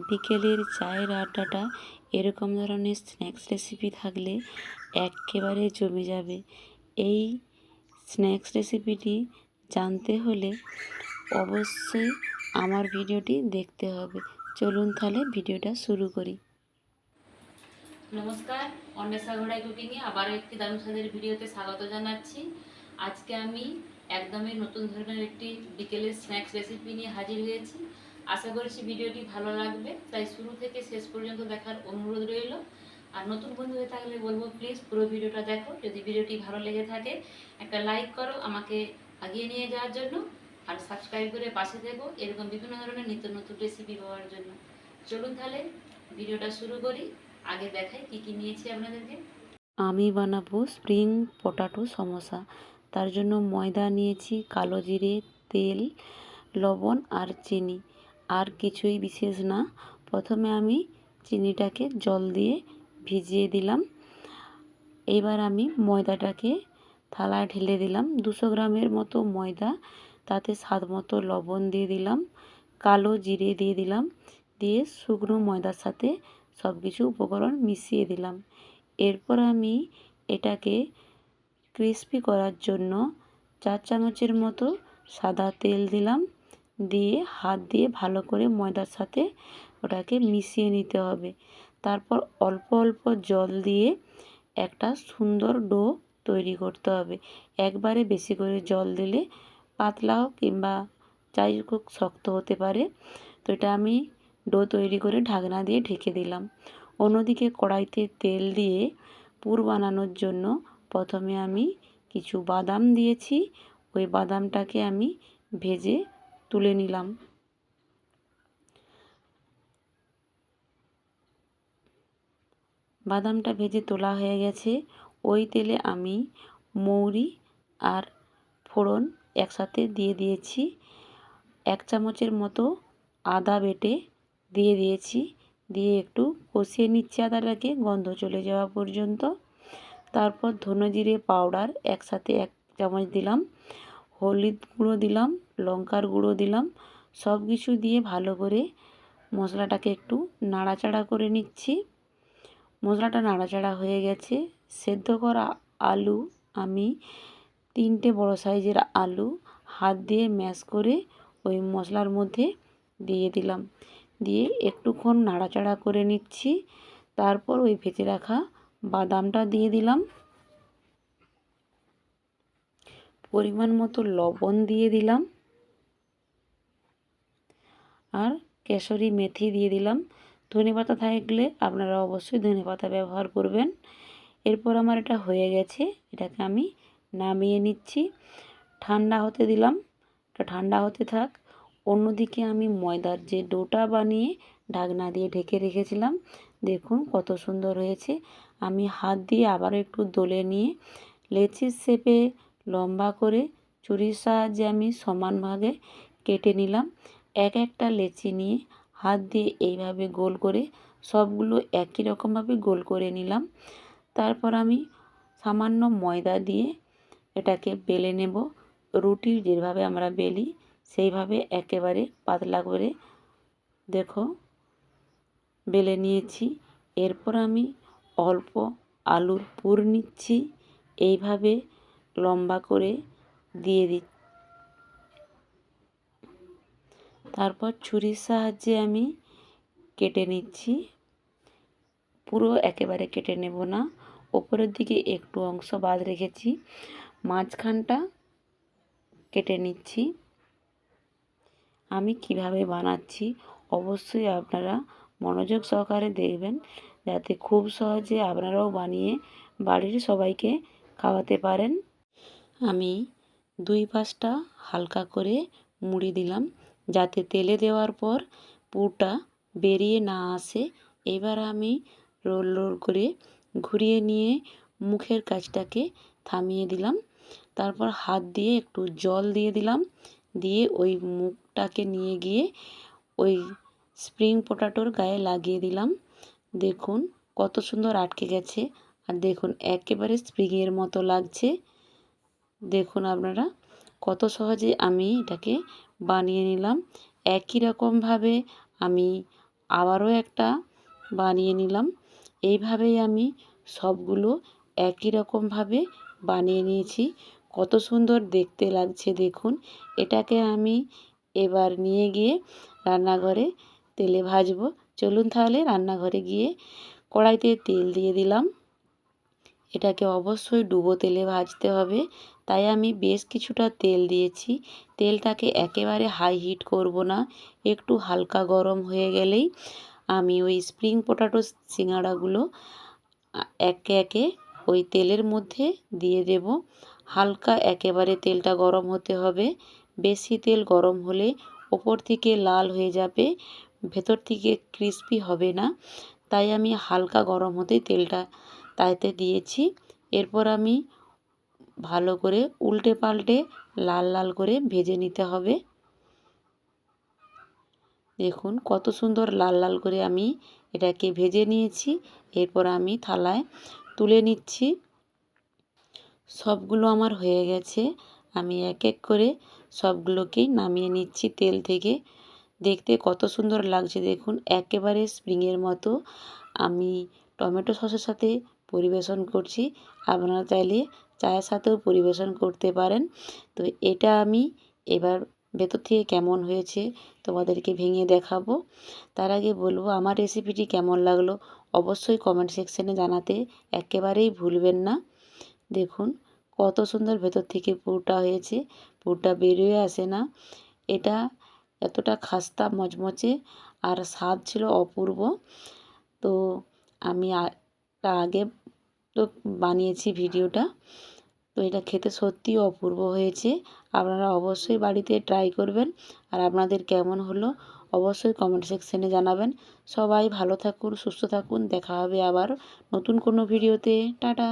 বিকেলের চায়ের আড্ডাটা এরকম ধরনের স্ন্যাক্স রেসিপি থাকলে একেবারে জমে যাবে। এই স্ন্যাক্স রেসিপিটি জানতে হলে অবশ্যই আমার ভিডিওটি দেখতে হবে। চলুন তাহলে ভিডিওটা শুরু করি। নমস্কার, অন্বেষা ঘোড়াই কুকিংয়ে আবার একটি দারুণ স্বাদের ভিডিওতে স্বাগত জানাচ্ছি। আজকে আমি একদমই নতুন ধরনের একটি বিকেলের স্ন্যাক্স রেসিপি নিয়ে হাজির হয়েছি। আশা করছি ভিডিওটি ভালো লাগবে, তাই শুরু থেকে শেষ পর্যন্ত দেখার অনুরোধ রইল। আর নতুন বন্ধু হয়ে থাকলে বলবো প্লিজ পুরো ভিডিওটা দেখো। যদি ভিডিওটি ভালো লেগে থাকে একটা লাইক করো আমাকে এগিয়ে নিয়ে যাওয়ার জন্য, আর সাবস্ক্রাইব করে পাশে থেকো এরকম বিভিন্ন ধরনের নিত্য নতুন রেসিপি পাওয়ার জন্য। চলুন তাহলে ভিডিওটা শুরু করি। আগে দেখাই কি কি নিয়েছি আপনাদেরকে। আমি বানাবো স্প্রিং পটাটো সমোসা। তার জন্য ময়দা নিয়েছি, কালো জিরে, তেল, লবণ আর চিনি। আর কিছুই বিশেষ না। প্রথমে আমি চিনিটাকে জল দিয়ে ভিজিয়ে দিলাম। এবার আমি ময়দাটাকে থালায় ঢেলে দিলাম। 200 গ্রামের মতো ময়দা, তাতে স্বাদ মতো লবণ দিয়ে দিলাম, কালো জিরে দিয়ে দিলাম, দিয়ে শুকনো ময়দার সাথে সব কিছু উপকরণ মিশিয়ে দিলাম। এরপর আমি এটাকে ক্রিস্পি করার জন্য 4 চামচের মতো সাদা তেল দিলাম। দিয়ে হাত দিয়ে ভালো করে ময়দার সাথে ওটাকে মিশিয়ে নিতে হবে। তারপর অল্প অল্প জল দিয়ে একটা সুন্দর ডো তৈরি করতে হবে। একবারে বেশি করে জল দিলে পাতলাও কিংবা যাই হোক শক্ত হতে পারে। তো এটা আমি ডো তৈরি করে ঢাকনা দিয়ে ঢেকে দিলাম। অন্যদিকে কড়াইতে তেল দিয়ে পুর বানানোর জন্য প্রথমে আমি কিছু বাদাম দিয়েছি। ওই বাদামটাকে আমি ভেজে তুলে নিলাম। বাদামটা ভেজে তোলা হয়ে গেছে। ওই তেলে আমি মৌরি আর ফোড়ন একসাথে দিয়ে দিয়েছি। 1 চামচের মতো আদা বেটে দিয়ে দিয়েছি। দিয়ে একটু কষিয়ে নিচ্ছি আদাটাকে গন্ধ চলে যাওয়া পর্যন্ত। তারপর ধনে জিরে পাউডার একসাথে 1 চামচ দিলাম, হলুদ গুঁড়ো দিলাম, লঙ্কার গুঁড়ো দিলাম। সব কিছু দিয়ে ভালো করে মশলাটাকে একটু নাড়াচাড়া করে নিচ্ছি। মশলাটা নাড়াচাড়া হয়ে গেছে। সেদ্ধ করা আলু আমি 3টে বড় সাইজের আলু হাত দিয়ে ম্যাশ করে ওই মশলার মধ্যে দিয়ে দিলাম। দিয়ে একটুক্ষণ নাড়াচাড়া করে নিচ্ছি। তারপর ওই ভেজে রাখা বাদামটা দিয়ে দিলাম। পরিমাণ মতো লবণ দিয়ে দিলাম আর কেশরি মেথি দিয়ে দিলাম। ধনেপাতা থাকলে আপনারা অবশ্যই ধনেপাতা ব্যবহার করবেন। এরপর আমার এটা হয়ে গেছে। এটাকে আমি নামিয়ে নিচ্ছি, ঠান্ডা হতে দিলাম। এটা ঠান্ডা হতে থাক। অন্যদিকে আমি ময়দার যে ডোটা বানিয়ে ঢাকনা দিয়ে ঢেকে রেখেছিলাম, দেখুন কত সুন্দর হয়েছে। আমি হাত দিয়ে আবার একটু দলে নিয়ে লেচির শেপে লম্বা করে ছুরির সাহায্যে আমি সমান ভাগে কেটে নিলাম। একটা লেচি নিয়ে হাত দিয়ে এইভাবে গোল করে সবগুলো একই রকমভাবে গোল করে নিলাম। তারপর আমি সামান্য ময়দা দিয়ে এটাকে বেলে নেব। রুটি যেভাবে আমরা বেলি সেইভাবে একেবারে পাতলা করে দেখো বেলে নিয়েছি। এরপর আমি অল্প আলুর পুর নিচ্ছি, এইভাবে লম্বা করে দিয়ে দিচ্ছি। তারপর ছুরির সাহায্যে আমি কেটে নিচ্ছি। পুরো একেবারে কেটে নেব না, ওপরের দিকে একটু অংশ বাদ রেখেছি। মাঝখানটা কেটে নিচ্ছি। আমি কিভাবে বানাচ্ছি অবশ্যই আপনারা মনোযোগ সহকারে দেখবেন, যাতে খুব সহজে আপনারাও বানিয়ে বাড়ির সবাইকে খাওয়াতে পারেন। আমি 2 পাশটা হালকা করে মুড়ি দিলাম, যাতে তেলে দেওয়ার পর পুরটা বেরিয়ে না আসে। এবার আমি রোল রোল করে ঘুরিয়ে নিয়ে মুখের কাজটাকে থামিয়ে দিলাম। তারপর হাত দিয়ে একটু জল দিয়ে দিলাম। দিয়ে ওই মুখটাকে নিয়ে গিয়ে ওই স্প্রিং পটাটোর গায়ে লাগিয়ে দিলাম। দেখুন কত সুন্দর আটকে গেছে। আর দেখুন একেবারে স্প্রিংয়ের মতো লাগছে। দেখুন আপনারা কত সহজে আমি এটাকে বানিয়ে নিলাম। একই রকমভাবে আমি আবারও একটা বানিয়ে নিলাম। এইভাবেই আমি সবগুলো একই রকমভাবে বানিয়ে নিয়েছি। কত সুন্দর দেখতে লাগছে দেখুন। এটাকে আমি এবার নিয়ে গিয়ে রান্নাঘরে তেলে ভাজবো। চলুন তাহলে রান্নাঘরে গিয়ে কড়াইতে তেল দিয়ে দিলাম। এটাকে অবশ্যই ডুবো তেলে ভাজতে হবে, তাই আমি বেশ কিছুটা তেল দিয়েছি। তেলটাকে একেবারে হাই হিট করব না, একটু হালকা গরম হয়ে গেলেই আমি ওই স্প্রিং পটাটো সিঙাড়াগুলো একে একে ওই তেলের মধ্যে দিয়ে দেব। হালকা একেবারে তেলটা গরম হতে হবে, বেশি তেল গরম হলে ওপর থেকে লাল হয়ে যাবে, ভেতর থেকে ক্রিস্পি হবে না। তাই আমি হালকা গরম হতেই তেলটা তাতে দিয়েছি। এরপর আমি ভালো করে উল্টে পাল্টে লাল লাল করে ভেজে নিতে হবে। দেখুন কত সুন্দর লাল লাল করে আমি এটাকে ভেজে নিয়েছি। এরপর আমি থালায় তুলে নিচ্ছি। সবগুলো আমার হয়ে গেছে। আমি এক এক করে সবগুলোকেই নামিয়ে নিচ্ছি তেল থেকে। দেখতে কত সুন্দর লাগছে দেখুন, একেবারে স্প্রিংয়ের মতো। আমি টমেটো সসের সাথে পরিবেশন করছি, আপনারা চাইলে চায়ের সাথেও পরিবেশন করতে পারেন। তো এটা আমি এবার ভেতর থেকে কেমন হয়েছে তোমাদেরকে ভেঙে দেখাবো। তার আগে বলবো আমার রেসিপিটি কেমন লাগলো অবশ্যই কমেন্ট সেকশানে জানাতে একেবারেই ভুলবেন না। দেখুন কত সুন্দর ভেতর থেকে পুরটা হয়েছে, পুরটা বেরিয়ে আসে না। এটা এতটা খাস্তা মচমচে আর স্বাদ ছিল অপূর্ব। তো আমি আগে তো বানিয়েছি ভিডিওটা, তো এটা খেতে সত্যিই অপূর্ব হয়েছে। আপনারা অবশ্যই বাড়িতে ট্রাই করবেন, আর আপনাদের কেমন হলো অবশ্যই কমেন্ট সেকশানে জানাবেন। সবাই ভালো থাকুন, সুস্থ থাকুন, দেখা হবে আবার নতুন কোনো ভিডিওতে। টাটা।